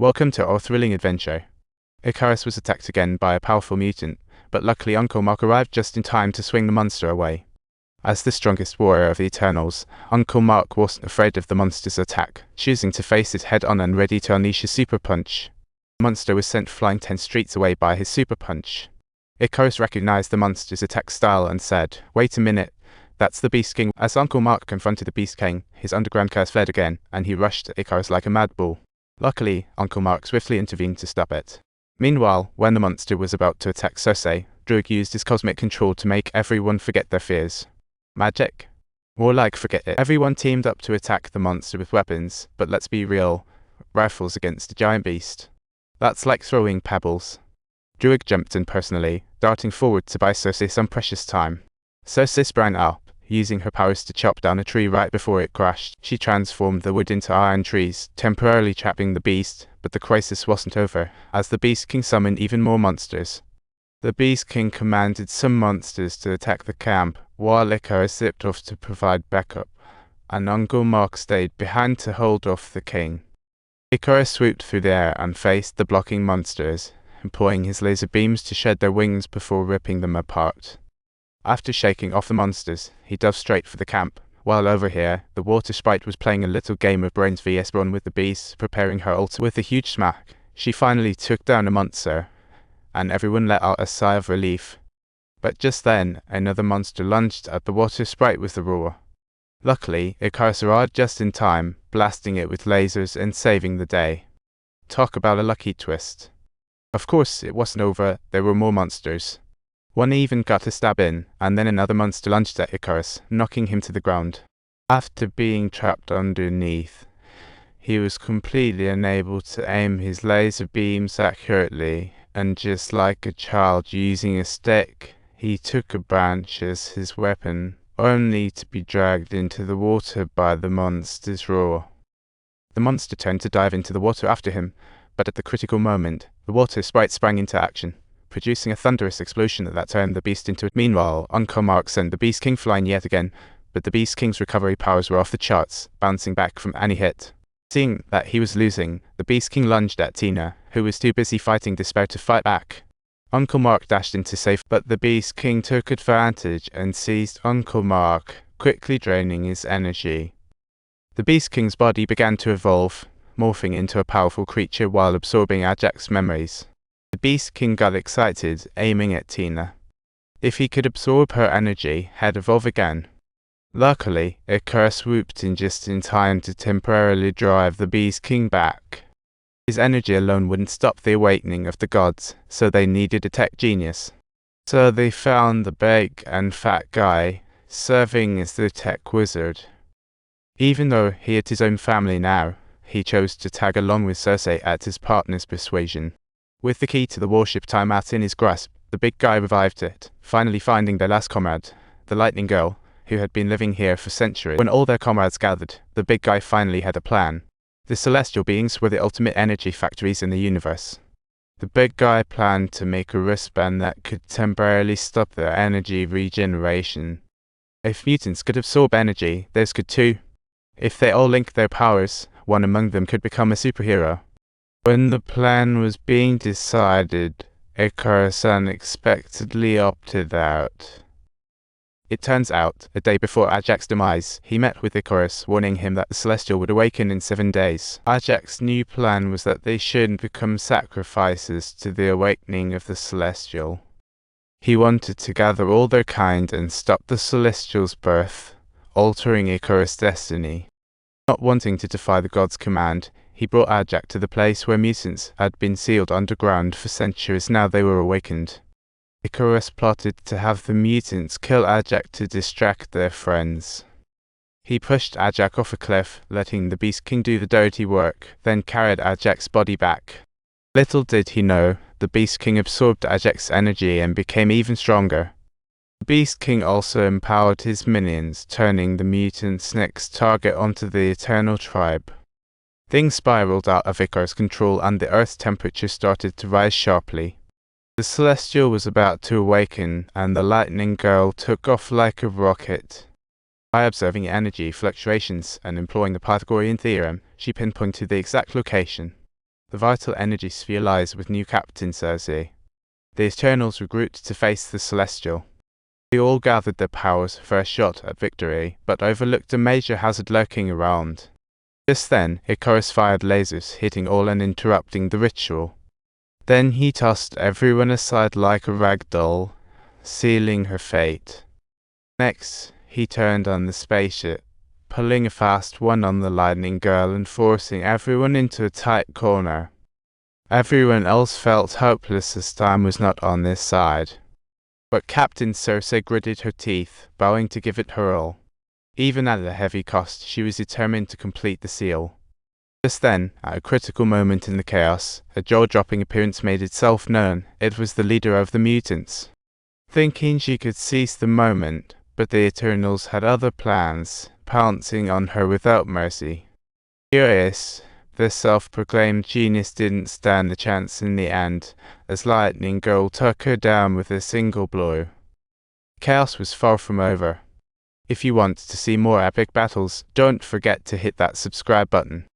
Welcome to our thrilling adventure. Icarus was attacked again by a powerful mutant, but luckily Uncle Mark arrived just in time to swing the monster away. As the strongest warrior of the Eternals, Uncle Mark wasn't afraid of the monster's attack, choosing to face it head-on and ready to unleash his super punch. The monster was sent flying 10 streets away by his super punch. Icarus recognized the monster's attack style and said, "Wait a minute, that's the Beast King." As Uncle Mark confronted the Beast King, his underground curse fled again, and he rushed at Icarus like a mad bull. Luckily, Uncle Mark swiftly intervened to stop it. Meanwhile, when the monster was about to attack Cersei, Druig used his cosmic control to make everyone forget their fears. Magic? More like forget it. Everyone teamed up to attack the monster with weapons, but let's be real, rifles against a giant beast. That's like throwing pebbles. Druig jumped in personally, darting forward to buy Cersei some precious time. Cersei sprang up, using her powers to chop down a tree right before it crashed. She transformed the wood into iron trees, temporarily trapping the beast, but the crisis wasn't over, as the Beast King summoned even more monsters. The Beast King commanded some monsters to attack the camp, while Icarus zipped off to provide backup, and Uncle Mark stayed behind to hold off the king. Icarus swooped through the air and faced the blocking monsters, employing his laser beams to shed their wings before ripping them apart. After shaking off the monsters, he dove straight for the camp, while over here, the water sprite was playing a little game of Brains vs Brawn with the beast, preparing her ult. With a huge smack, she finally took down a monster, and everyone let out a sigh of relief. But just then, another monster lunged at the water sprite with a roar. Luckily, Icarus arrived just in time, blasting it with lasers and saving the day. Talk about a lucky twist. Of course, it wasn't over, there were more monsters. One even got a stab in, and then another monster lunged at Icarus, knocking him to the ground. After being trapped underneath, he was completely unable to aim his laser beams accurately, and just like a child using a stick, he took a branch as his weapon, only to be dragged into the water by the monster's roar. The monster turned to dive into the water after him, but at the critical moment, the water sprite sprang into action, producing a thunderous explosion that turned the beast into it. Meanwhile, Uncle Mark sent the Beast King flying yet again, but the Beast King's recovery powers were off the charts, bouncing back from any hit. Seeing that he was losing, the Beast King lunged at Tina, who was too busy fighting despair to fight back. Uncle Mark dashed in to save, but the Beast King took advantage and seized Uncle Mark, quickly draining his energy. The Beast King's body began to evolve, morphing into a powerful creature while absorbing Ajax's memories. The Beast King got excited, aiming at Tina. If he could absorb her energy, he'd evolve again. Luckily, Icarus swooped in just in time to temporarily drive the Beast King back. His energy alone wouldn't stop the awakening of the gods, so they needed a tech genius. So they found the big and fat guy, serving as the tech wizard. Even though he had his own family now, he chose to tag along with Cersei at his partner's persuasion. With the key to the warship timeout in his grasp, the big guy revived it, finally finding their last comrade, the Lightning Girl, who had been living here for centuries. When all their comrades gathered, the big guy finally had a plan. The celestial beings were the ultimate energy factories in the universe. The big guy planned to make a wristband that could temporarily stop their energy regeneration. If mutants could absorb energy, theirs could too. If they all linked their powers, one among them could become a superhero. When the plan was being decided, Icarus unexpectedly opted out. It turns out, a day before Ajax's demise, he met with Icarus, warning him that the Celestial would awaken in 7 days. Ajax's new plan was that they shouldn't become sacrifices to the awakening of the Celestial. He wanted to gather all their kind and stop the Celestial's birth, altering Icarus' destiny. Not wanting to defy the god's command, he brought Ajax to the place where mutants had been sealed underground for centuries. Now they were awakened. Icarus plotted to have the mutants kill Ajax to distract their friends. He pushed Ajax off a cliff, letting the Beast King do the dirty work, then carried Ajax's body back. Little did he know, the Beast King absorbed Ajax's energy and became even stronger. The Beast King also empowered his minions, turning the mutants' next target onto the Eternal Tribe. Things spiraled out of Icarus' control and the Earth's temperature started to rise sharply. The Celestial was about to awaken, and the Lightning Girl took off like a rocket. By observing energy fluctuations and employing the Pythagorean theorem, she pinpointed the exact location. The vital energy sphere lies with new Captain Cersei. The Eternals regrouped to face the Celestial. They all gathered their powers for a shot at victory, but overlooked a major hazard lurking around. Just then, Icarus fired lasers, hitting all and interrupting the ritual. Then he tossed everyone aside like a rag doll, sealing her fate. Next, he turned on the spaceship, pulling a fast one on the Lightning Girl and forcing everyone into a tight corner. Everyone else felt hopeless as time was not on their side. But Captain Cersei gritted her teeth, vowing to give it her all. Even at a heavy cost, she was determined to complete the seal. Just then, at a critical moment in the chaos, a jaw-dropping appearance made itself known. It was the leader of the mutants. Thinking she could seize the moment, but the Eternals had other plans, pouncing on her without mercy. Furious, the self-proclaimed genius didn't stand a chance in the end, as Lightning Girl took her down with a single blow. Chaos was far from over. If you want to see more epic battles, don't forget to hit that subscribe button.